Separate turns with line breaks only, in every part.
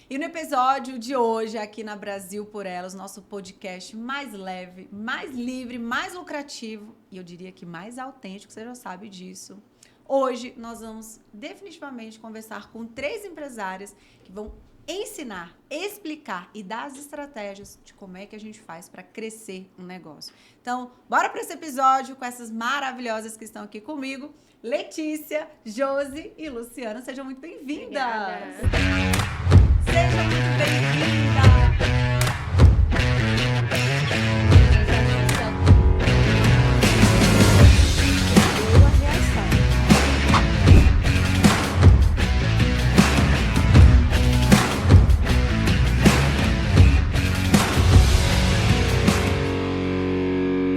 E no episódio de hoje, aqui na Brasil por Elas, nosso podcast mais leve, mais livre, mais lucrativo e eu diria que mais autêntico, você já sabe disso. Hoje nós vamos definitivamente conversar com 3 empresárias que vão ensinar, explicar e dar as estratégias de como é que a gente faz para crescer um negócio. Então, bora para esse episódio com essas maravilhosas que estão aqui comigo, Letícia, Josi e Luciana. Sejam muito bem-vindas! Sejam muito bem-vindas!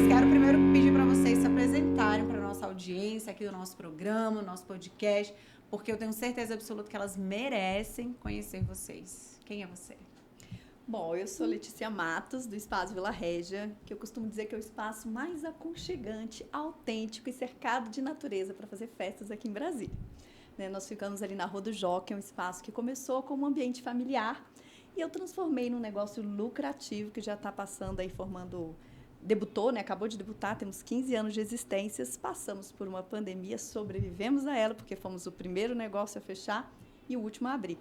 Quero primeiro pedir para vocês se apresentarem para a nossa audiência aqui do nosso programa, nosso podcast, porque eu tenho certeza absoluta que elas merecem conhecer vocês. Quem é você?
Bom, eu sou Letícia Matos, do Espaço Vila Régia, que eu costumo dizer que é o espaço mais aconchegante, autêntico e cercado de natureza para fazer festas aqui em Brasília. Nós ficamos ali na Rua do Jockey, um espaço que começou como um ambiente familiar e eu transformei num negócio lucrativo que já está passando aí, debutou, acabou de debutar, temos 15 anos de existências, passamos por uma pandemia, sobrevivemos a ela, porque fomos o primeiro negócio a fechar e o último a abrir.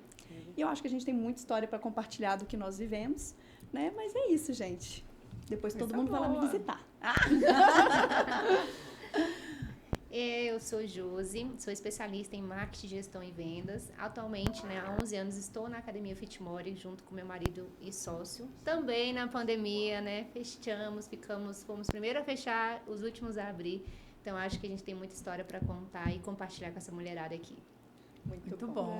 E eu acho que a gente tem muita história para compartilhar do que nós vivemos, mas é isso, gente. Depois todo mundo vai lá me visitar.
Eu sou Josi, sou especialista em marketing, gestão e vendas. Atualmente, há 11 anos, estou na Academia Fitmore, junto com meu marido e sócio. Também na pandemia, fechamos, fomos primeiro a fechar, os últimos a abrir. Então, acho que a gente tem muita história para contar e compartilhar com essa mulherada aqui.
Muito bom.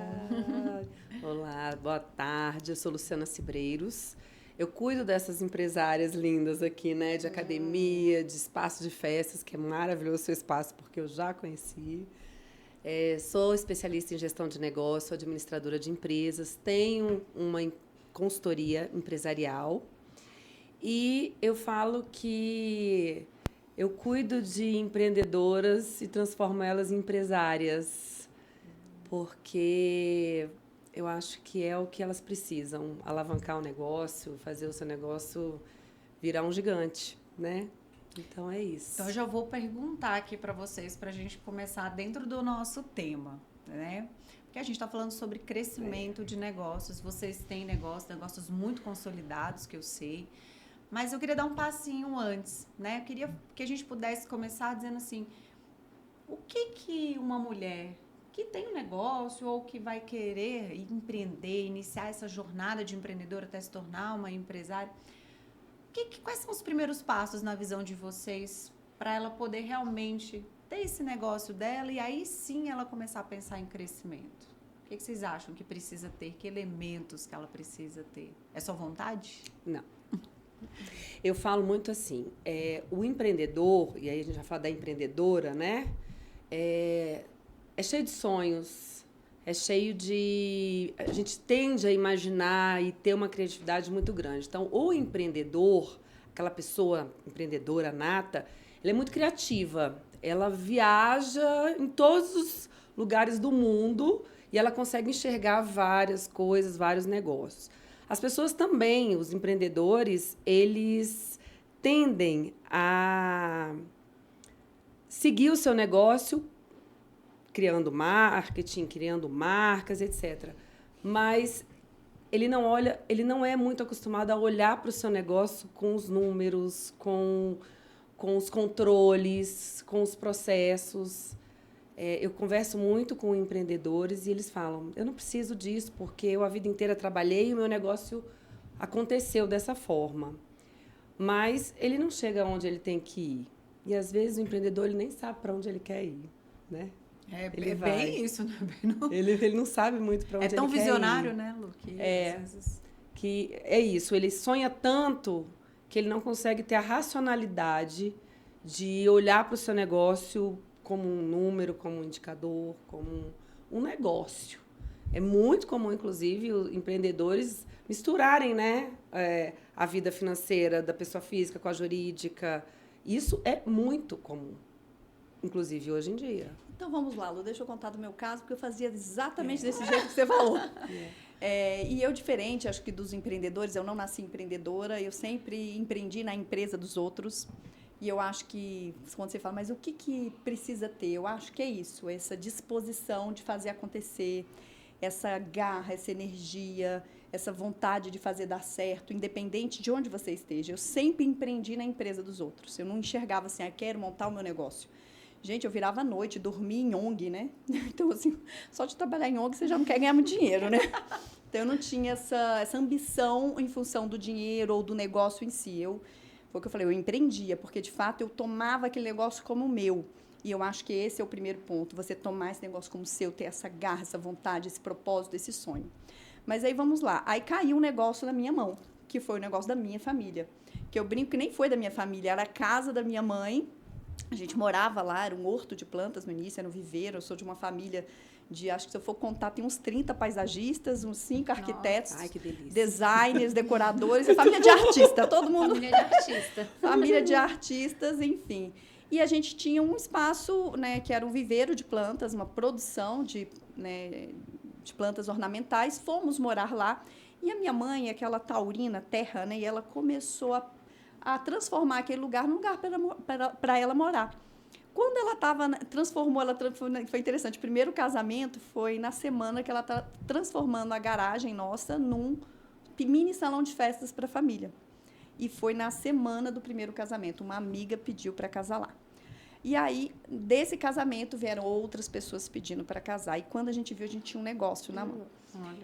Olá, boa tarde. Eu sou Luciana Cibreiros. Eu cuido dessas empresárias lindas aqui, de academia, de espaço de festas, que é maravilhoso o seu espaço, porque eu já conheci. Sou especialista em gestão de negócio, administradora de empresas, tenho uma consultoria empresarial e eu falo que eu cuido de empreendedoras e transformo elas em empresárias, porque eu acho que é o que elas precisam, alavancar o negócio, fazer o seu negócio virar um gigante, Então, é isso.
Então, eu já vou perguntar aqui para vocês, para a gente começar dentro do nosso tema, Porque a gente está falando sobre crescimento de negócios. Vocês têm negócios muito consolidados, que eu sei. Mas eu queria dar um passinho antes, Eu queria que a gente pudesse começar dizendo assim, o que uma mulher que tem um negócio ou que vai querer empreender, iniciar essa jornada de empreendedora até se tornar uma empresária, quais são os primeiros passos na visão de vocês para ela poder realmente ter esse negócio dela e aí sim ela começar a pensar em crescimento? O que vocês acham que precisa ter? Que elementos que ela precisa ter? É só vontade?
Não. Eu falo muito assim, o empreendedor, e aí a gente vai falar da empreendedora, é cheio de sonhos, é cheio de... A gente tende a imaginar e ter uma criatividade muito grande. Então, o empreendedor, aquela pessoa empreendedora nata, ela é muito criativa. Ela viaja em todos os lugares do mundo e ela consegue enxergar várias coisas, vários negócios. As pessoas também, os empreendedores, eles tendem a seguir o seu negócio criando marketing, criando marcas, etc. Mas ele não é muito acostumado a olhar para o seu negócio com os números, com os controles, com os processos. Eu converso muito com empreendedores e eles falam, eu não preciso disso porque eu a vida inteira trabalhei e o meu negócio aconteceu dessa forma. Mas ele não chega onde ele tem que ir. E, às vezes, o empreendedor ele nem sabe para onde ele quer ir,
É bem isso,
Ele não sabe muito para onde ele quer ir.
É tão visionário, Lu?
Que é isso. Ele sonha tanto que ele não consegue ter a racionalidade de olhar para o seu negócio como um número, como um indicador, como um negócio. É muito comum, inclusive, os empreendedores misturarem, a vida financeira da pessoa física com a jurídica. Isso é muito comum, inclusive hoje em dia.
Então, vamos lá, Lu, deixa eu contar do meu caso, porque eu fazia exatamente desse jeito que você falou. E eu, diferente, acho que dos empreendedores, eu não nasci empreendedora, eu sempre empreendi na empresa dos outros. E eu acho que, quando você fala, mas o que precisa ter? Eu acho que é isso, essa disposição de fazer acontecer, essa garra, essa energia, essa vontade de fazer dar certo, independente de onde você esteja. Eu sempre empreendi na empresa dos outros. Eu não enxergava assim, quero montar o meu negócio. Gente, eu virava à noite, dormia em ONG, né? Então, assim, só de trabalhar em ONG você já não quer ganhar muito dinheiro, né? Então, eu não tinha essa ambição em função do dinheiro ou do negócio em si. Foi o que eu falei, eu empreendia, porque, de fato, eu tomava aquele negócio como meu. E eu acho que esse é o primeiro ponto, você tomar esse negócio como seu, ter essa garra, essa vontade, esse propósito, esse sonho. Mas aí, vamos lá. Aí caiu um negócio na minha mão, que foi o negócio da minha família. Que eu brinco que nem foi da minha família, era a casa da minha mãe. A gente morava lá, era um horto de plantas no início, era um viveiro. Eu sou de uma família de, acho que se eu for contar, tem uns 30 paisagistas, uns 5 arquitetos,
Ai, que delícia.
designers, decoradores, família de artista, todo mundo.
Família de artista.
Família de artistas, enfim. E a gente tinha um espaço, né, que era um viveiro de plantas, uma produção de plantas ornamentais. Fomos morar lá. E a minha mãe, aquela taurina, terra, né, e ela começou a transformar aquele lugar num lugar para ela morar. Quando ela transformou, foi interessante, o primeiro casamento foi na semana que ela está transformando a garagem nossa num mini salão de festas para a família. E foi na semana do primeiro casamento, uma amiga pediu para casar lá. E aí, desse casamento, vieram outras pessoas pedindo para casar. E quando a gente viu, a gente tinha um negócio na mão.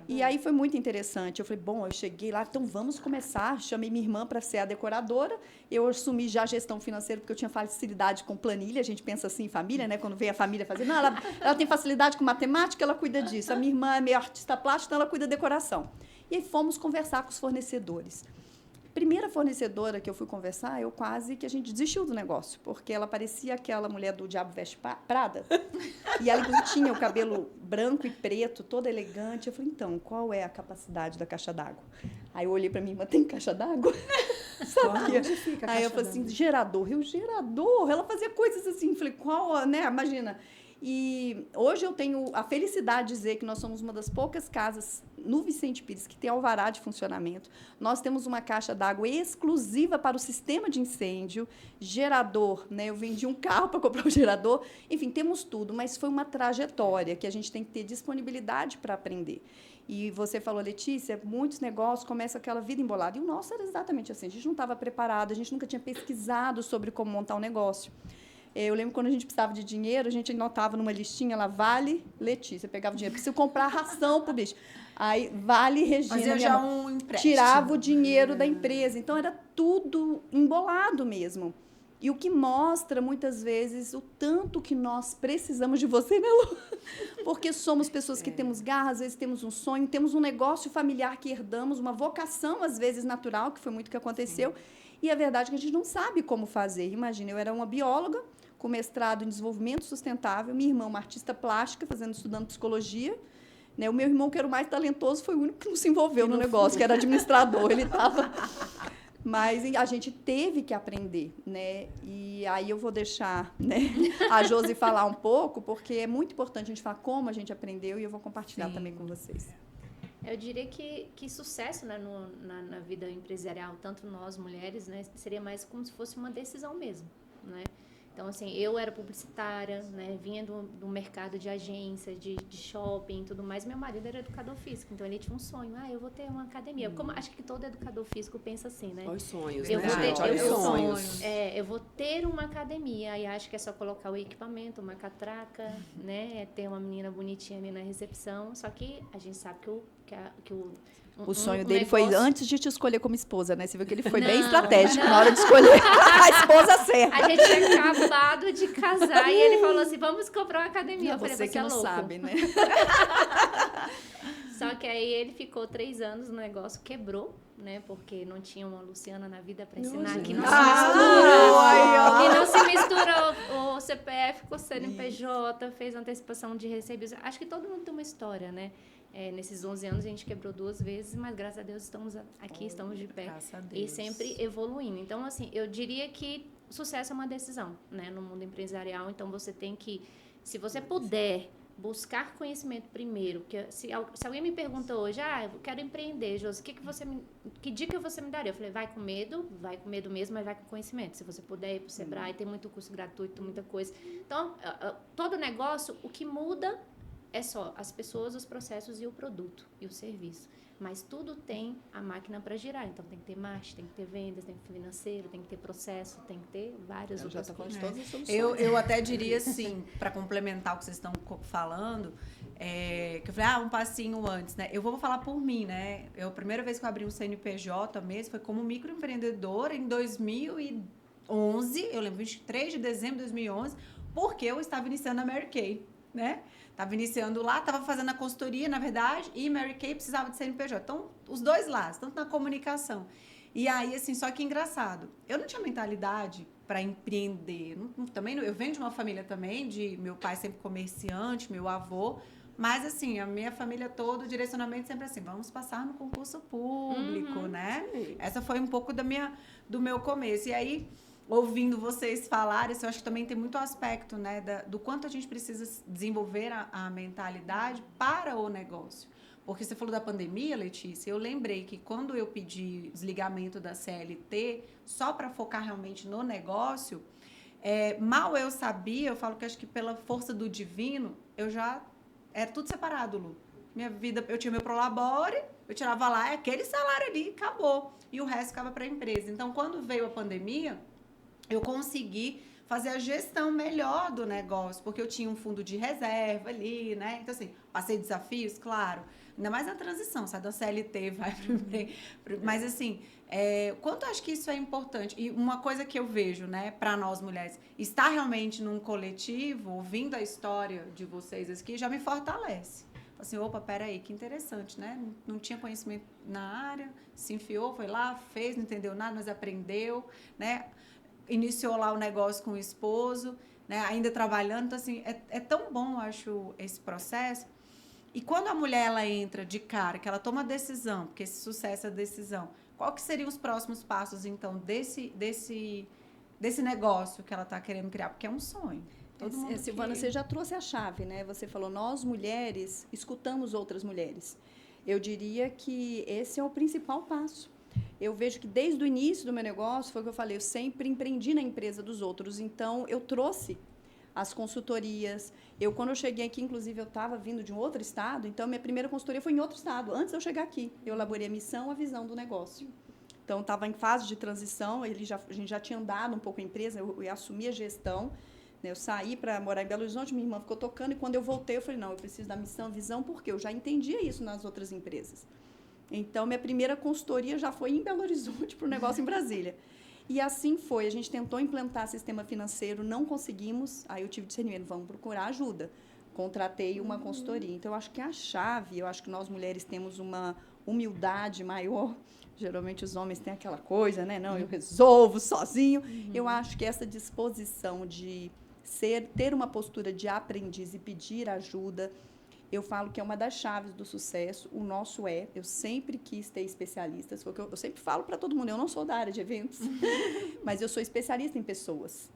E aí foi muito interessante. Eu falei, bom, eu cheguei lá, então vamos começar. Chamei minha irmã para ser a decoradora. Eu assumi já a gestão financeira, porque eu tinha facilidade com planilha. A gente pensa assim em família, né? Quando vem a família fazer, não, ela tem facilidade com matemática, ela cuida disso. A minha irmã é meio artista plástica, então ela cuida da decoração. E aí fomos conversar com os fornecedores. Primeira fornecedora que eu fui conversar, quase que a gente desistiu do negócio, porque ela parecia aquela mulher do Diabo Veste Prada, e ela tinha o cabelo branco e preto, toda elegante. Eu falei, então, qual é a capacidade da caixa d'água? Aí eu olhei para minha irmã, tem caixa d'água? Sabia?
Onde fica a
Aí eu
caixa
falei assim, gerador. Ela fazia coisas assim, falei, qual, né, imagina. E hoje eu tenho a felicidade de dizer que nós somos uma das poucas casas no Vicente Pires que tem alvará de funcionamento. Nós temos uma caixa d'água exclusiva para o sistema de incêndio, gerador, né? Eu vendi um carro para comprar o gerador. Enfim, temos tudo, mas foi uma trajetória que a gente tem que ter disponibilidade para aprender. E você falou, Letícia, muitos negócios começam aquela vida embolada. E o nosso era exatamente assim, a gente não estava preparado, a gente nunca tinha pesquisado sobre como montar um negócio. Eu lembro quando a gente precisava de dinheiro, a gente anotava numa listinha lá, Vale Letícia, pegava o dinheiro, preciso comprar ração para o bicho. Aí, Vale Regina,
fazia já um empréstimo.
Tirava o dinheiro da empresa. Então, era tudo embolado mesmo. E o que mostra, muitas vezes, o tanto que nós precisamos de você, né, Lu? Porque somos pessoas que temos garra, às vezes temos um sonho, temos um negócio familiar que herdamos, uma vocação, às vezes, natural, que foi muito o que aconteceu. Sim. E a verdade é que a gente não sabe como fazer. Imagina, eu era uma bióloga, com mestrado em desenvolvimento sustentável, minha irmã uma artista plástica, estudando psicologia, né? O meu irmão, que era o mais talentoso, foi o único que não se envolveu no negócio, que era administrador, ele estava... Mas a gente teve que aprender, né? E aí eu vou deixar, né, a Josi falar um pouco, porque é muito importante a gente falar como a gente aprendeu e eu vou compartilhar também com vocês.
Eu diria que sucesso, né, na vida empresarial, tanto nós mulheres, né, seria mais como se fosse uma decisão mesmo, né? Então, assim, eu era publicitária, né, vinha do mercado de agência, de shopping e tudo mais. Meu marido era educador físico, então ele tinha um sonho. Eu vou ter uma academia. Como, acho que todo educador físico pensa assim, né?
Os sonhos,
eu
né?
Vou
Os sonhos.
Eu vou ter uma academia, aí acho que é só colocar o equipamento, uma catraca, né? Ter uma menina bonitinha ali na recepção. Só que a gente sabe que
o sonho dele foi antes de te escolher como esposa, né? Você viu que ele foi bem
Não,
estratégico na hora de escolher a esposa certa.
A gente tinha acabado de casar e ele falou assim, vamos comprar uma academia.
Não,
eu falei,
você que
é
não
louco.
sabe, né?
Só que aí ele ficou 3 anos no negócio, quebrou, né? Porque não tinha uma Luciana na vida para ensinar que não se mistura o CPF com o CNPJ, fez antecipação de recebíveis. Acho que todo mundo tem uma história, né? Nesses 11 anos a gente quebrou 2 vezes, mas graças a Deus estamos aqui, estamos de pé e sempre evoluindo. Então, assim, eu diria que sucesso é uma decisão, né, no mundo empresarial. Então, você tem que, se você puder, buscar conhecimento primeiro. Porque se alguém me pergunta hoje, eu quero empreender, Josi, que dica você me daria? Eu falei, vai com medo mesmo, mas vai com conhecimento. Se você puder ir para o Sebrae, tem muito curso gratuito, muita coisa. Então, todo negócio, o que muda é só as pessoas, os processos e o produto e o serviço. Mas tudo tem a máquina para girar. Então, tem que ter marketing, tem que ter vendas, tem que ter financeiro, tem que ter processo, tem que ter várias outras coisas.
Todas as soluções.
Eu até diria assim, para complementar o que vocês estão falando, que eu falei, um passinho antes, né? Eu vou falar por mim, né? A primeira vez que eu abri um CNPJ mesmo foi como microempreendedora em 2011, eu lembro, 23 de dezembro de 2011, porque eu estava iniciando a Mary Kay, né? Estava iniciando lá, estava fazendo a consultoria, na verdade, e Mary Kay precisava de CNPJ. Então, os dois lados, tanto na comunicação. E aí, assim, só que engraçado, eu não tinha mentalidade para empreender. Eu venho de uma família também, meu pai sempre comerciante, meu avô, mas, assim, a minha família toda, o direcionamento sempre assim, vamos passar no concurso público, né?
Sim.
Essa foi um pouco do meu começo. E aí, ouvindo vocês falarem, eu acho que também tem muito aspecto, né, do quanto a gente precisa desenvolver a mentalidade para o negócio. Porque você falou da pandemia, Letícia, eu lembrei que quando eu pedi desligamento da CLT, só para focar realmente no negócio, mal eu sabia, eu falo que acho que pela força do divino, era tudo separado, Lu. Minha vida, eu tinha meu Prolabore, eu tirava lá, aquele salário ali, acabou. E o resto ficava para a empresa. Então, quando veio a pandemia, eu consegui fazer a gestão melhor do negócio, porque eu tinha um fundo de reserva ali, né? Então, assim, passei desafios, claro. Ainda mais na transição, sai da CLT, vai pro... Mas, assim, quanto eu acho que isso é importante. E uma coisa que eu vejo, né, para nós mulheres, estar realmente num coletivo, ouvindo a história de vocês aqui, já me fortalece. Assim, opa, peraí, que interessante, né? Não tinha conhecimento na área, se enfiou, foi lá, fez, não entendeu nada, mas aprendeu, né? Iniciou lá o negócio com o esposo, né? Ainda trabalhando. Então, assim, é tão bom, eu acho, esse processo. E quando a mulher ela entra de cara, que ela toma a decisão, porque esse sucesso é a decisão, qual que seriam os próximos passos, então, desse negócio que ela está querendo criar? Porque é um sonho.
Silvana, você já trouxe a chave, né? Você falou, nós mulheres escutamos outras mulheres. Eu diria que esse é o principal passo. Eu vejo que desde o início do meu negócio, foi o que eu falei, eu sempre empreendi na empresa dos outros. Então, eu trouxe as consultorias. Quando eu cheguei aqui, inclusive, eu estava vindo de um outro estado. Então, minha primeira consultoria foi em outro estado. Antes de eu chegar aqui, eu elaborei a missão, a visão do negócio. Então, estava em fase de transição. A gente já tinha andado um pouco a empresa, eu assumi a gestão. Eu saí para morar em Belo Horizonte, minha irmã ficou tocando. E quando eu voltei, eu falei, não, eu preciso da missão, visão, porque eu já entendia isso nas outras empresas. Então, minha primeira consultoria já foi em Belo Horizonte para o negócio em Brasília. E assim foi. A gente tentou implantar sistema financeiro, não conseguimos. Aí eu tive discernimento, vamos procurar ajuda. Contratei uma consultoria. Então, eu acho que a chave, eu acho que nós mulheres temos uma humildade maior. Geralmente os homens têm aquela coisa, né? Não, eu resolvo sozinho. Eu acho que essa disposição de ter uma postura de aprendiz e pedir ajuda, eu falo que é uma das chaves do sucesso. O nosso eu sempre quis ter especialistas. Eu sempre falo para todo mundo, eu não sou da área de eventos, mas eu sou especialista em pessoas.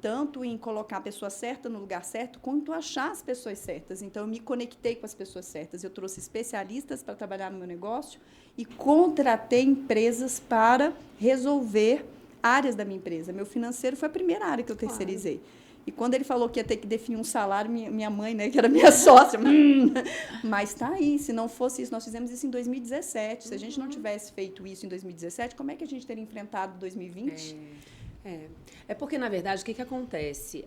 Tanto em colocar a pessoa certa no lugar certo, quanto achar as pessoas certas. Então, eu me conectei com as pessoas certas. Eu trouxe especialistas para trabalhar no meu negócio e contratei empresas para resolver áreas da minha empresa. Meu financeiro foi a primeira área que eu terceirizei. E quando ele falou que ia ter que definir um salário, minha mãe, né, que era minha sócia, mas está aí. Se não fosse isso, nós fizemos isso em 2017. Se a gente não tivesse feito isso em 2017, como é que a gente teria enfrentado 2020?
É porque, na verdade, o que acontece?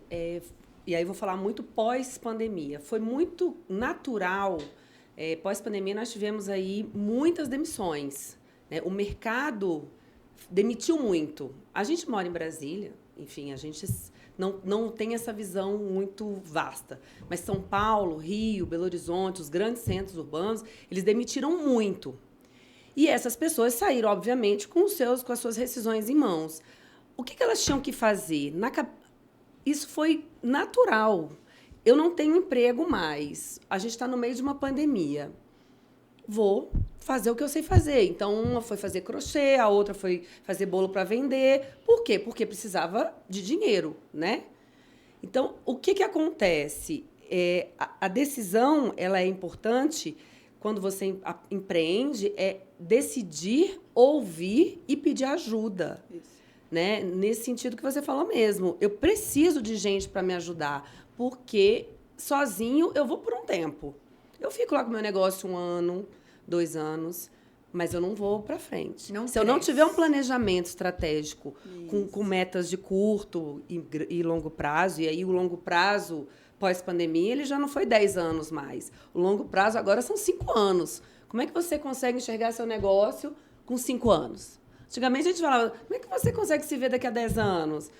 E aí eu vou falar muito pós-pandemia. Foi muito natural. Pós-pandemia, nós tivemos aí muitas demissões, né? O mercado demitiu muito. A gente mora em Brasília, enfim, a gente não tem essa visão muito vasta. Mas São Paulo, Rio, Belo Horizonte, os grandes centros urbanos, eles demitiram muito. E essas pessoas saíram, obviamente, com as suas rescisões em mãos. O que elas tinham que fazer? Isso foi natural. Eu não tenho emprego mais. A gente está no meio de uma pandemia. Vou fazer o que eu sei fazer. Então, uma foi fazer crochê, a outra foi fazer bolo para vender. Por quê? Porque precisava de dinheiro, né? Então, o que acontece? a decisão, ela é importante quando você empreende, é decidir, ouvir e pedir ajuda.
Isso.
Né? Nesse sentido que você falou mesmo. Eu preciso de gente para me ajudar, porque sozinho eu vou por um tempo. Eu fico lá com o meu negócio 1 ano, 2 anos, mas eu não vou para frente. Se eu não tiver um planejamento estratégico com metas de curto e longo prazo, e aí o longo prazo, pós-pandemia, ele já não foi 10 anos mais. O longo prazo agora são 5 anos. Como é que você consegue enxergar seu negócio com 5 anos? Antigamente a gente falava, como é que você consegue se ver daqui a 10 anos?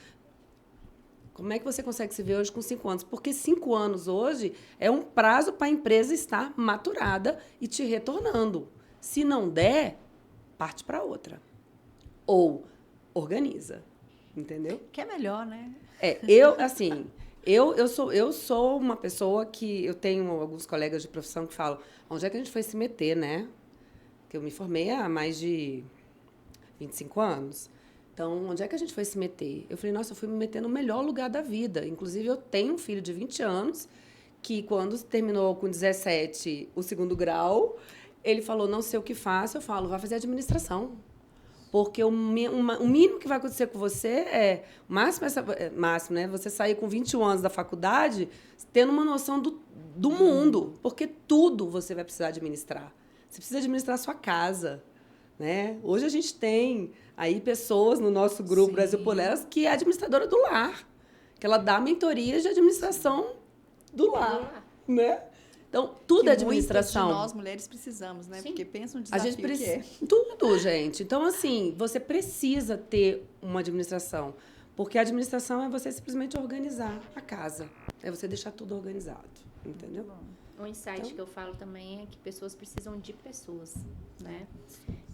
Como é que você consegue se ver hoje com 5 anos? Porque 5 anos hoje é um prazo para a empresa estar maturada e te retornando. Se não der, parte para outra. Ou organiza, entendeu?
Que é melhor, né?
Eu sou uma pessoa que... Eu tenho alguns colegas de profissão que falam, onde é que a gente foi se meter, né? Que eu me formei há mais de 25 anos. Então, onde é que a gente foi se meter? Eu falei, nossa, eu fui me meter no melhor lugar da vida. Inclusive, eu tenho um filho de 20 anos que, quando terminou com 17 o 2º grau, ele falou, não sei o que faço. Eu falo, vai fazer administração. Porque o mínimo que vai acontecer com você é... Máximo, né? Você sair com 21 anos da faculdade tendo uma noção do mundo. Porque tudo você vai precisar administrar. Você precisa administrar a sua casa. Né? Hoje a gente tem aí pessoas no nosso grupo Brasil por Elas que é administradora do lar, que ela dá mentorias de administração do lar, né? Então, tudo é administração.
Muitas de nós mulheres precisamos, né? Sim. Porque pensa no desafio
a gente precisa,
que é.
Tudo, gente. Então, assim, você precisa ter uma administração, porque a administração é você simplesmente organizar a casa, é você deixar tudo organizado, entendeu?
Um insight que eu falo também é que pessoas precisam de pessoas, né?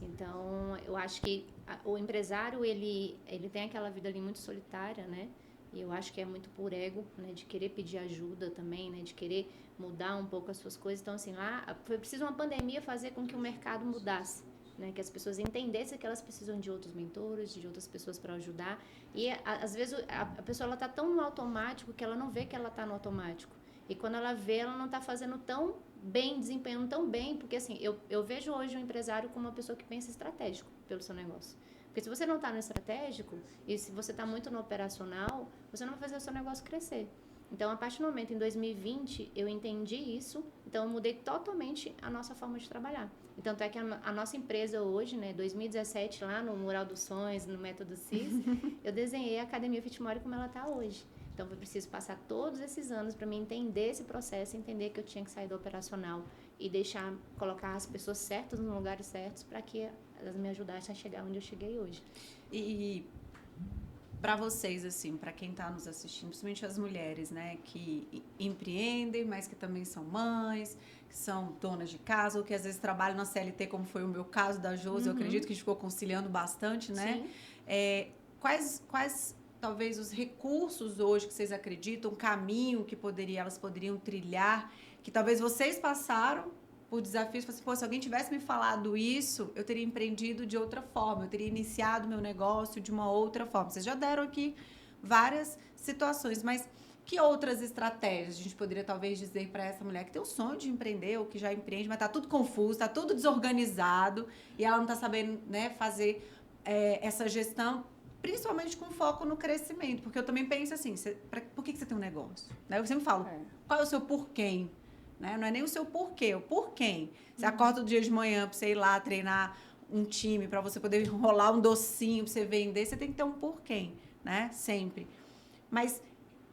Então, eu acho que o empresário, ele tem aquela vida ali muito solitária, né? E eu acho que é muito por ego, né? De querer pedir ajuda também, né? De querer mudar um pouco as suas coisas. Então, assim, lá foi preciso uma pandemia fazer com que o mercado mudasse, né? Que as pessoas entendessem que elas precisam de outros mentores, de outras pessoas para ajudar. E, às vezes, a pessoa ela tá tão no automático que ela não vê que ela tá no automático. E quando ela vê, ela não está fazendo tão bem, desempenhando tão bem, porque assim, eu vejo hoje um empresário como uma pessoa que pensa estratégico pelo seu negócio. Porque se você não está no estratégico, e se você está muito no operacional, você não vai fazer o seu negócio crescer. Então, a partir do momento, em 2020, eu entendi isso, então eu mudei totalmente a nossa forma de trabalhar. Então, até que a nossa empresa hoje, né, 2017, lá no Mural dos Sonhos, no Método CIS, eu desenhei a Academia Fitmore como ela está hoje. Então, foi preciso passar todos esses anos para mim entender esse processo, entender que eu tinha que sair do operacional e colocar as pessoas certas nos lugares certos para que elas me ajudassem a chegar onde eu cheguei hoje.
E para vocês, assim, para quem está nos assistindo, principalmente as mulheres, né, que empreendem, mas que também são mães, que são donas de casa, ou que às vezes trabalham na CLT, como foi o meu caso da Josi, eu acredito que a gente ficou conciliando bastante, né? Sim. Quais talvez os recursos hoje que vocês acreditam, o caminho que elas poderiam trilhar, que talvez vocês passaram por desafios, assim, pô, se alguém tivesse me falado isso, eu teria empreendido de outra forma, eu teria iniciado meu negócio de uma outra forma. Vocês já deram aqui várias situações, mas que outras estratégias a gente poderia talvez dizer para essa mulher que tem o sonho de empreender ou que já empreende, mas está tudo confuso, está tudo desorganizado e ela não está sabendo, né, fazer essa gestão, principalmente com foco no crescimento, porque eu também penso assim, por que você tem um negócio? Né? Eu sempre falo, qual é o seu porquê? Né? Não é nem o seu porquê, o porquê. Você acorda o dia de manhã para você ir lá treinar um time, para você poder rolar um docinho, para você vender, você tem que ter um porquê, né? Sempre. Mas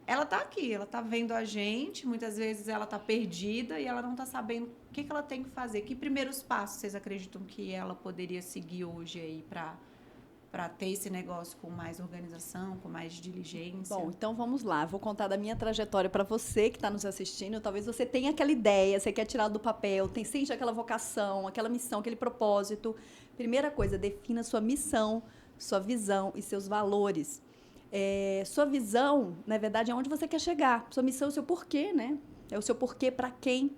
ela tá aqui, ela tá vendo a gente, muitas vezes ela tá perdida e ela não tá sabendo o que ela tem que fazer. Que primeiros passos vocês acreditam que ela poderia seguir hoje aí para ter esse negócio com mais organização, com mais diligência?
Bom, então vamos lá. Vou contar da minha trajetória para você que está nos assistindo. Talvez você tenha aquela ideia, você quer tirar do papel, sente aquela vocação, aquela missão, aquele propósito. Primeira coisa, defina sua missão, sua visão e seus valores. Sua visão, na verdade, é onde você quer chegar. Sua missão é o seu porquê, né? É o seu porquê para quem.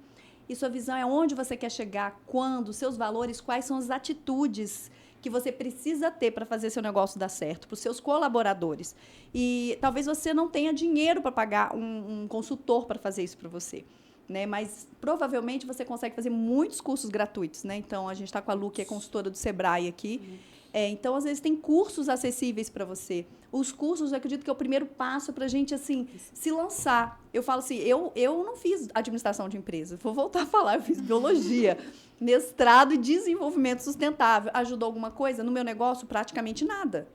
E sua visão é onde você quer chegar, quando, seus valores, quais são as atitudes que você precisa ter para fazer seu negócio dar certo, para os seus colaboradores. E talvez você não tenha dinheiro para pagar um consultor para fazer isso para você. Né? Mas provavelmente você consegue fazer muitos cursos gratuitos. Né? Então, a gente está com a Lu, que é consultora do Sebrae aqui. Então, às vezes, tem cursos acessíveis para você. Os cursos, eu acredito que é o primeiro passo para a gente, assim, se lançar. Eu falo assim, eu não fiz administração de empresa. Vou voltar a falar, eu fiz biologia, mestrado em desenvolvimento sustentável. Ajudou alguma coisa? No meu negócio, praticamente nada.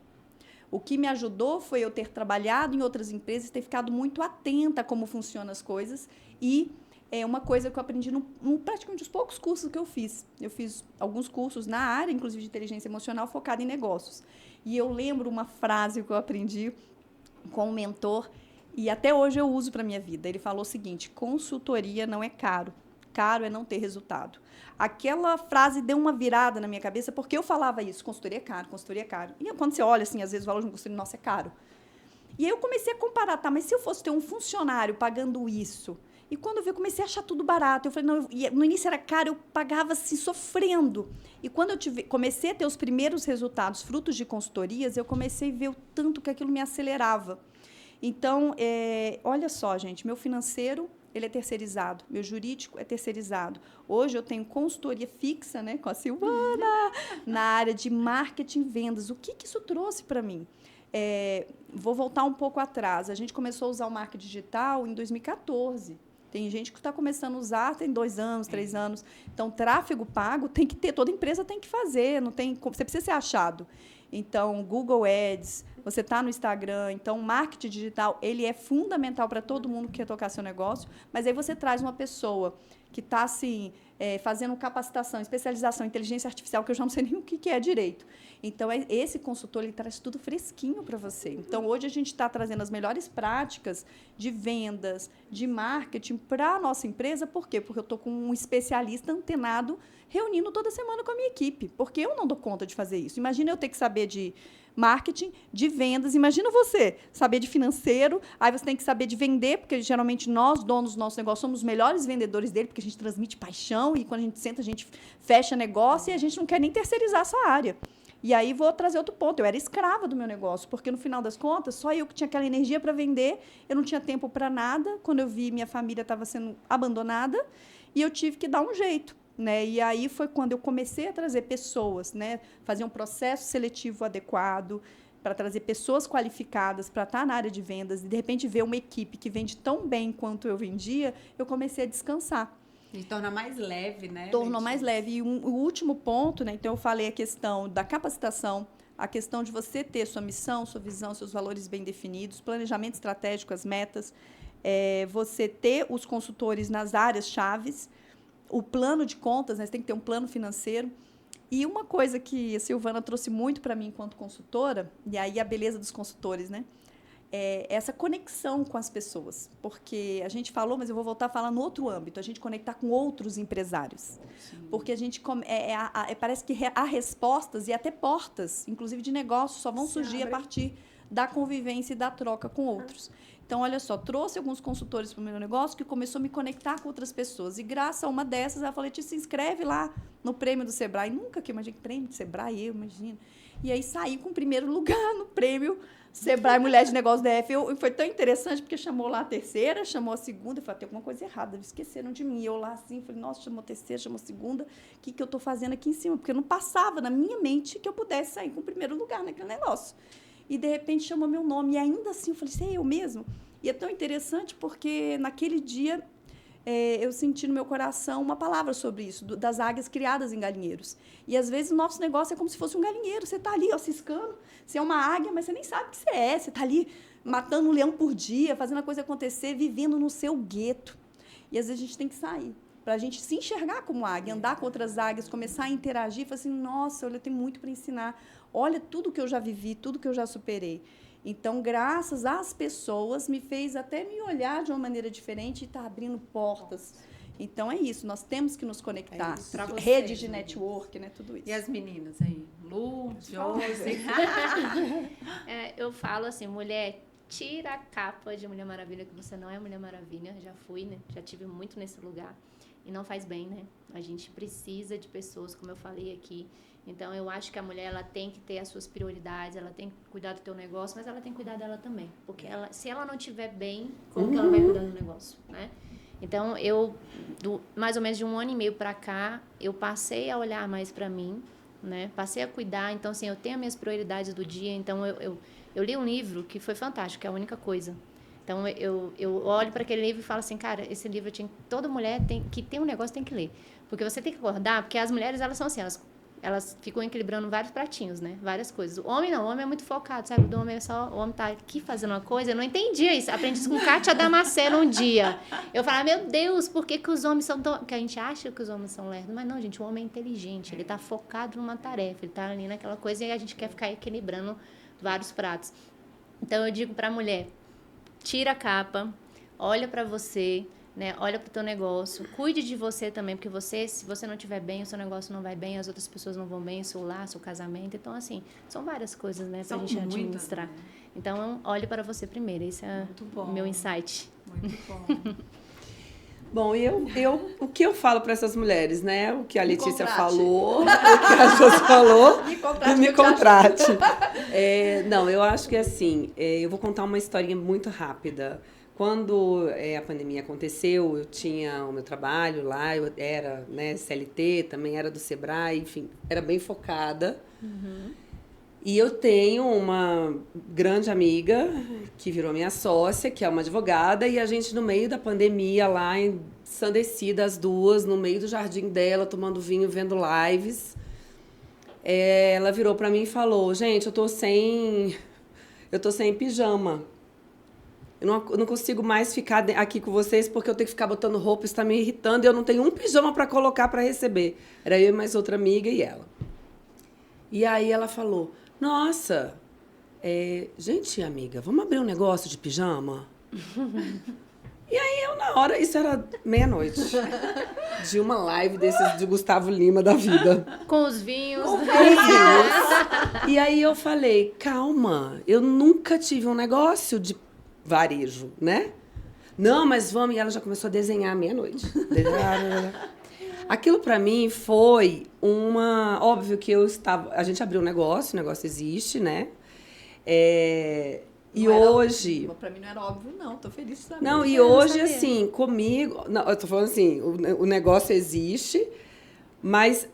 O que me ajudou foi eu ter trabalhado em outras empresas, ter ficado muito atenta a como funcionam as coisas e é uma coisa que eu aprendi praticamente os poucos cursos que eu fiz. Eu fiz alguns cursos na área, inclusive de inteligência emocional, focada em negócios. E eu lembro uma frase que eu aprendi com um mentor e até hoje eu uso para a minha vida. Ele falou o seguinte: consultoria não é caro. Caro é não ter resultado. Aquela frase deu uma virada na minha cabeça, porque eu falava isso, consultoria é caro, consultoria é caro. E quando você olha, assim, às vezes o valor de uma consultoria, nossa, é caro. E aí eu comecei a comparar, tá, mas se eu fosse ter um funcionário pagando isso, e quando eu vi, eu comecei a achar tudo barato. Eu falei, não, no início era caro, eu pagava assim, sofrendo. E quando eu comecei a ter os primeiros resultados, frutos de consultorias, eu comecei a ver o tanto que aquilo me acelerava. Então, olha só, gente, meu financeiro, ele é terceirizado, meu jurídico é terceirizado. Hoje eu tenho consultoria fixa, né, com a Silvana, na área de marketing e vendas. O que isso trouxe para mim? Vou voltar um pouco atrás. A gente começou a usar o marketing digital em 2014. Tem gente que está começando a usar, tem 2 anos, 3 anos. Então, tráfego pago tem que ter, toda empresa tem que fazer, não tem, você precisa ser achado. Então, Google Ads, você está no Instagram. Então, o marketing digital, ele é fundamental para todo mundo que quer tocar seu negócio, mas aí você traz uma pessoa que está, assim, fazendo capacitação, especialização em inteligência artificial, que eu já não sei nem o que é direito. Então, esse consultor, ele traz tudo fresquinho para você. Então, hoje a gente está trazendo as melhores práticas de vendas, de marketing para a nossa empresa. Por quê? Porque eu estou com um especialista antenado reunindo toda semana com a minha equipe, porque eu não dou conta de fazer isso. Imagina eu ter que saber de marketing, de vendas. Imagina você saber de financeiro, aí você tem que saber de vender, porque geralmente nós, donos do nosso negócio, somos os melhores vendedores dele, porque a gente transmite paixão e quando a gente senta, a gente fecha negócio e a gente não quer nem terceirizar essa área. E aí vou trazer outro ponto. Eu era escrava do meu negócio, porque no final das contas, só eu que tinha aquela energia para vender, eu não tinha tempo para nada. Quando eu vi, minha família estava sendo abandonada e eu tive que dar um jeito. Né? E aí foi quando eu comecei a trazer pessoas, né? Fazer um processo seletivo adequado, para trazer pessoas qualificadas para estar na área de vendas, e de repente ver uma equipe que vende tão bem quanto eu vendia, eu comecei a descansar.
E torna mais leve, né?
Tornou mais leve. E o último ponto, né? Então eu falei a questão da capacitação, a questão de você ter sua missão, sua visão, seus valores bem definidos, planejamento estratégico, as metas, você ter os consultores nas áreas chaves, o plano de contas, né? Você tem que ter um plano financeiro. E uma coisa que a Silvana trouxe muito para mim enquanto consultora, e aí a beleza dos consultores, né? É essa conexão com as pessoas. Porque a gente falou, mas eu vou voltar a falar no outro âmbito, a gente conectar com outros empresários. Sim. Porque a gente parece que há respostas e até portas, inclusive de negócios, só vão surgir a partir da convivência e da troca com outros. Então, olha só, trouxe alguns consultores para o meu negócio que começou a me conectar com outras pessoas. E graças a uma dessas, ela falou, se inscreve lá no prêmio do Sebrae. Nunca que eu imaginei, prêmio do Sebrae, eu imagino. E aí saí com o primeiro lugar no prêmio Sebrae Mulher de Negócios DF. Foi tão interessante, porque chamou lá a terceira, chamou a segunda. Eu falei, tem alguma coisa errada, esqueceram de mim. E eu lá assim, falei, nossa, chamou a terceira, chamou a segunda. O que eu estou fazendo aqui em cima? Porque não passava na minha mente que eu pudesse sair com o primeiro lugar naquele negócio. E, de repente, chamou meu nome. E ainda assim, eu falei, é eu mesmo? E é tão interessante porque, naquele dia, eu senti no meu coração uma palavra sobre isso, das águias criadas em galinheiros. E, às vezes, o nosso negócio é como se fosse um galinheiro. Você está ali, ó, ciscando. Você é uma águia, mas você nem sabe o que você é. Você está ali matando um leão por dia, fazendo a coisa acontecer, vivendo no seu gueto. E, às vezes, a gente tem que sair para a gente se enxergar como águia, andar com outras águias, começar a interagir, falar assim, nossa, olha, eu tenho muito para ensinar. Olha tudo que eu já vivi, tudo que eu já superei. Então, graças às pessoas, me fez até me olhar de uma maneira diferente e está abrindo portas. Então, é isso. Nós temos que nos conectar. Redes de network, né? Tudo isso.
E as meninas aí? Lu, Josi.
Eu falo assim, mulher, tira a capa de Mulher Maravilha, que você não é Mulher Maravilha. Já fui, né? Já tive muito nesse lugar. E não faz bem, né? A gente precisa de pessoas, como eu falei aqui, Então, eu acho que a mulher, ela tem que ter as suas prioridades, ela tem que cuidar do teu negócio, mas ela tem que cuidar dela também. Porque se ela não estiver bem, como que ela vai cuidar do negócio, né? Então, mais ou menos de 1 ano e meio para cá, eu passei a olhar mais para mim, né? Passei a cuidar. Então, assim, eu tenho as minhas prioridades do dia. Então, eu li um livro que foi fantástico, que é A Única Coisa. Então, eu olho para aquele livro e falo assim, cara, esse livro toda mulher que tem um negócio tem que ler. Porque você tem que acordar, porque as mulheres, elas são assim, elas ficam equilibrando vários pratinhos, né? Várias coisas. O homem não, o homem é muito focado, sabe? O homem tá aqui fazendo uma coisa, eu não entendia isso. Aprendi isso com Kátia Damasceno um dia. Eu falava, meu Deus, por que os homens são tão... Porque a gente acha que os homens são lerdos, mas não, gente, o homem é inteligente, ele tá focado numa tarefa, ele tá ali naquela coisa e a gente quer ficar equilibrando vários pratos. Então, eu digo pra mulher, tira a capa, olha pra você... Né? Olha pro teu negócio, cuide de você também, porque se você não estiver bem, o seu negócio não vai bem, as outras pessoas não vão bem, o seu lar, seu casamento. Então, assim, são várias coisas, né, pra gente administrar. Né? Então, olhe para você primeiro. Esse é o meu insight.
Muito bom.
Bom, o que eu falo para essas mulheres, né? O que a Letícia falou, o que a Josi falou, me contrate. Não, eu acho que assim, eu vou contar uma historinha muito rápida. Quando a pandemia aconteceu, eu tinha o meu trabalho lá, eu era, né, CLT, também era do Sebrae, enfim, era bem focada. Uhum. E eu tenho uma grande amiga que virou minha sócia, que é uma advogada, e a gente, no meio da pandemia, lá, ensandecida, as duas, no meio do jardim dela, tomando vinho, vendo lives, ela virou pra mim e falou, gente, eu tô sem pijama. Eu não consigo mais ficar aqui com vocês porque eu tenho que ficar botando roupa, isso está me irritando, e eu não tenho um pijama para colocar para receber. Era eu e mais outra amiga e ela. E aí ela falou, nossa, gente, amiga, vamos abrir um negócio de pijama? E aí eu, na hora, isso era meia-noite, de uma live desses de Gustavo Lima da vida.
Com os vinhos.
E aí eu falei, calma, eu nunca tive um negócio de varejo, né? Não, mas vamos. E ela já começou a desenhar à meia-noite. Aquilo para mim foi óbvio que a gente abriu um negócio, o negócio existe, né? E hoje...
Para mim não era óbvio, não. Tô feliz de saber.
Não, e hoje, assim, comigo... Não, eu tô falando assim, o negócio existe, mas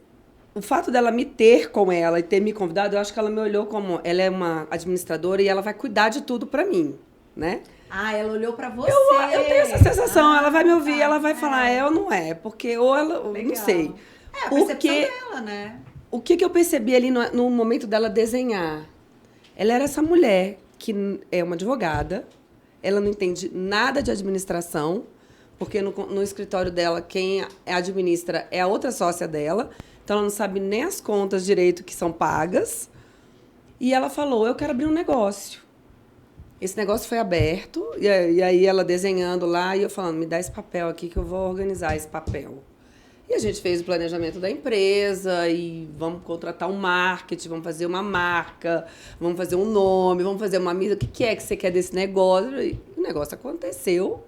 o fato dela me ter com ela e ter me convidado, eu acho que ela me olhou como... Ela é uma administradora e ela vai cuidar de tudo para mim. Né?
Ela olhou pra você.
Eu tenho essa sensação, ela vai me ouvir, ela vai falar ou não é, porque ou ela, não sei.
A percepção dela, né?
O que eu percebi ali no momento dela desenhar? Ela era essa mulher que é uma advogada, ela não entende nada de administração, porque no escritório dela, quem administra é a outra sócia dela, então ela não sabe nem as contas direito que são pagas. E ela falou, eu quero abrir um negócio. Esse negócio foi aberto, e aí ela desenhando lá, e eu falando, me dá esse papel aqui que eu vou organizar esse papel. E a gente fez o planejamento da empresa, e vamos contratar um marketing, vamos fazer uma marca, vamos fazer um nome, vamos fazer uma mesa, o que é que você quer desse negócio? E o negócio aconteceu.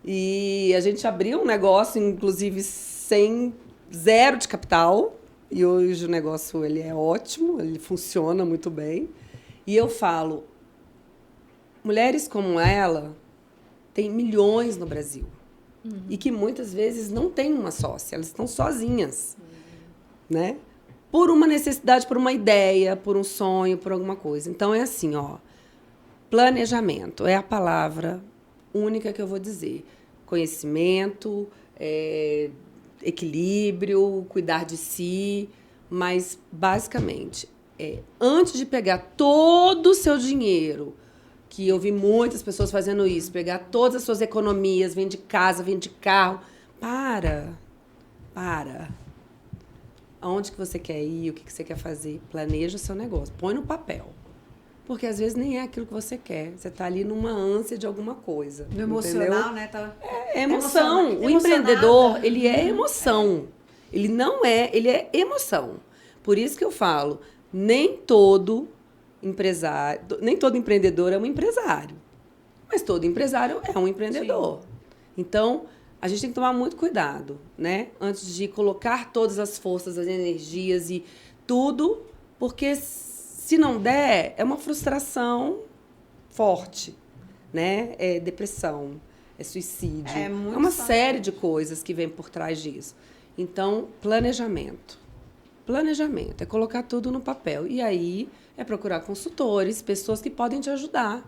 E a gente abriu um negócio, inclusive, zero de capital, e hoje o negócio ele é ótimo, ele funciona muito bem. E eu falo... Mulheres como ela tem milhões no Brasil. Uhum. E que muitas vezes não têm uma sócia, elas estão sozinhas. Né? Por uma necessidade, por uma ideia, por um sonho, por alguma coisa. Então é assim, planejamento é a palavra única que eu vou dizer. Conhecimento, equilíbrio, cuidar de si, mas basicamente, antes de pegar todo o seu dinheiro, que eu vi muitas pessoas fazendo isso, pegar todas as suas economias, vende casa, vende carro. Para. Aonde que você quer ir, o que você quer fazer? Planeja o seu negócio, põe no papel. Porque às vezes nem é aquilo que você quer. Você está ali numa ânsia de alguma coisa.
No emocional, né?
É emoção. O empreendedor, ele é emoção. Ele não é, ele é emoção. Por isso que eu falo, nem todo empreendedor é um empresário. Mas todo empresário é um empreendedor. Sim. Então, a gente tem que tomar muito cuidado, né? Antes de colocar todas as forças, as energias e tudo, porque se não der, é uma frustração forte, né? É depressão, é suicídio,
É muito
uma
fácil.
série de coisas que vem por trás disso. Então, planejamento. Planejamento é colocar tudo no papel. E aí é procurar consultores, pessoas que podem te ajudar,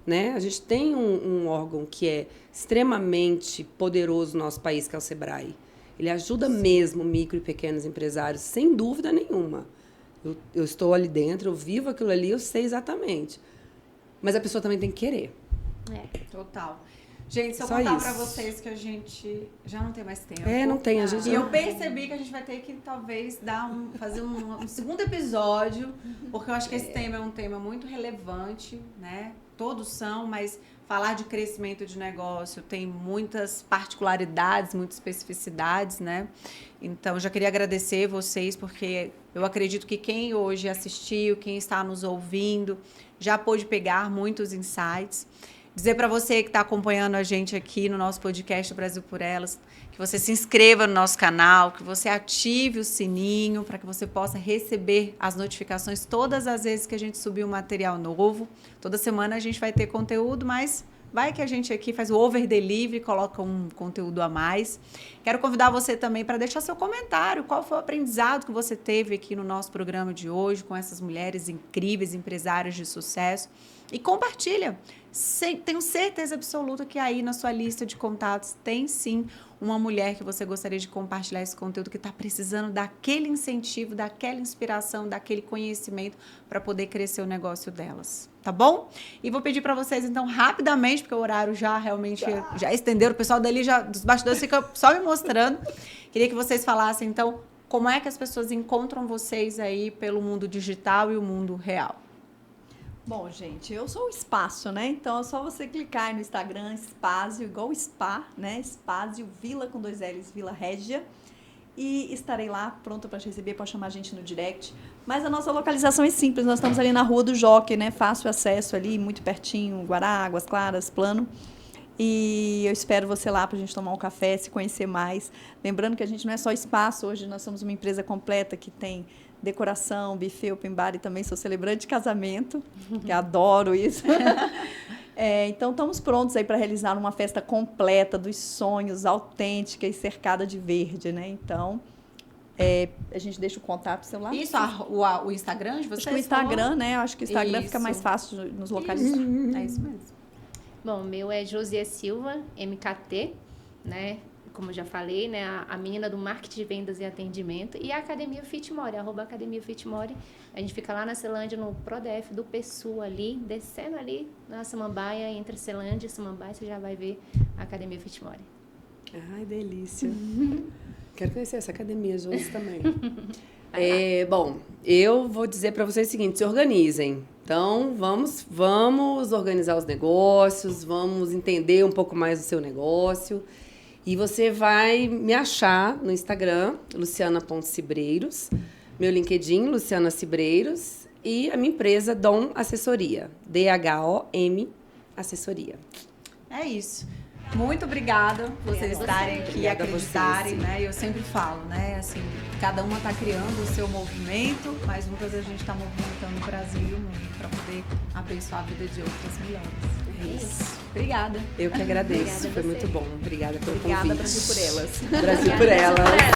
né? A gente tem um órgão que é extremamente poderoso no nosso país, que é o SEBRAE. Ele ajuda mesmo micro e pequenos empresários, sem dúvida nenhuma. Eu estou ali dentro, eu vivo aquilo ali, eu sei exatamente. Mas a pessoa também tem que querer.
Total. Gente, se eu
Só
contar
isso.
pra vocês que a gente já não tem mais tempo.
Não tem, a gente
E
não...
eu percebi que a gente vai ter que, talvez, fazer um segundo episódio, porque eu acho que esse tema é um tema muito relevante, né? Todos são, mas falar de crescimento de negócio tem muitas particularidades, muitas especificidades, né? Então, eu já queria agradecer vocês, porque eu acredito que quem hoje assistiu, quem está nos ouvindo, já pôde pegar muitos insights. Dizer para você que está acompanhando a gente aqui no nosso podcast Brasil por Elas, que você se inscreva no nosso canal, que você ative o sininho para que você possa receber as notificações todas as vezes que a gente subir um material novo. Toda semana a gente vai ter conteúdo, mas vai que a gente aqui faz o over delivery, coloca um conteúdo a mais. Quero convidar você também para deixar seu comentário. Qual foi o aprendizado que você teve aqui no nosso programa de hoje com essas mulheres incríveis, empresárias de sucesso? E compartilha. Tenho certeza absoluta que aí na sua lista de contatos tem sim uma mulher que você gostaria de compartilhar esse conteúdo, que está precisando daquele incentivo, daquela inspiração, daquele conhecimento para poder crescer o negócio delas. Tá bom? E vou pedir para vocês, então, rapidamente, porque o horário já realmente já estenderam, o pessoal dali dos bastidores fica só me mostrando. Queria que vocês falassem, então, como é que as pessoas encontram vocês aí pelo mundo digital e o mundo real.
Bom, gente, eu sou o Espaço, né? Então é só você clicar aí no Instagram, Espásio, igual Spa, né? Espásio, Vila com 2 L's, Vila Régia. E estarei lá, pronta para te receber, pode chamar a gente no direct. Mas a nossa localização é simples, nós estamos ali na Rua do Jockey, né? Fácil acesso ali, muito pertinho, Guará, Águas Claras, Plano. E eu espero você lá para a gente tomar um café, se conhecer mais. Lembrando que a gente não é só espaço, hoje nós somos uma empresa completa que tem decoração, buffet, open bar, e também sou celebrante de casamento, que adoro isso. Então, estamos prontos aí para realizar uma festa completa dos sonhos, autêntica e cercada de verde, né? Então, a gente deixa o contato seu lá.
Isso, o Instagram de vocês?
Acho que o Instagram, né? Acho que o Instagram fica mais
Isso.
fácil de nos localizar.
É isso mesmo.
Bom, o meu é Josia Silva, MKT, né? Como eu já falei, né? A menina do marketing de vendas e atendimento. E a Academia Fitmore, @Academia Fitmore. A gente fica lá na Celândia, no ProDef do Pessoa ali, descendo ali na Samambaia, entre Celândia e Samambaia, você já vai ver a Academia Fitmore.
Ai, delícia. Quero conhecer essa academia, Josi, também. Bom, eu vou dizer para vocês o seguinte, se organizem. Então, vamos organizar os negócios, vamos entender um pouco mais do seu negócio. E você vai me achar no Instagram, Luciana.Cibreiros, meu LinkedIn, Luciana Cibreiros, e a minha empresa, Dom Assessoria, DHOM Assessoria.
É isso. Muito obrigada por vocês estarem aqui e
Obrigada a
acreditarem,
vocês.
né? Eu sempre falo, né? Assim, cada uma está criando o seu movimento, mas muitas vezes a gente está movimentando o Brasil e o mundo para poder abençoar a vida de outras mulheres.
É isso.
Obrigada.
Eu que agradeço,
Obrigada a
foi
você.
muito bom. Obrigada pelo
Obrigada,
convite.
Brasil por Elas.
Brasil por Elas.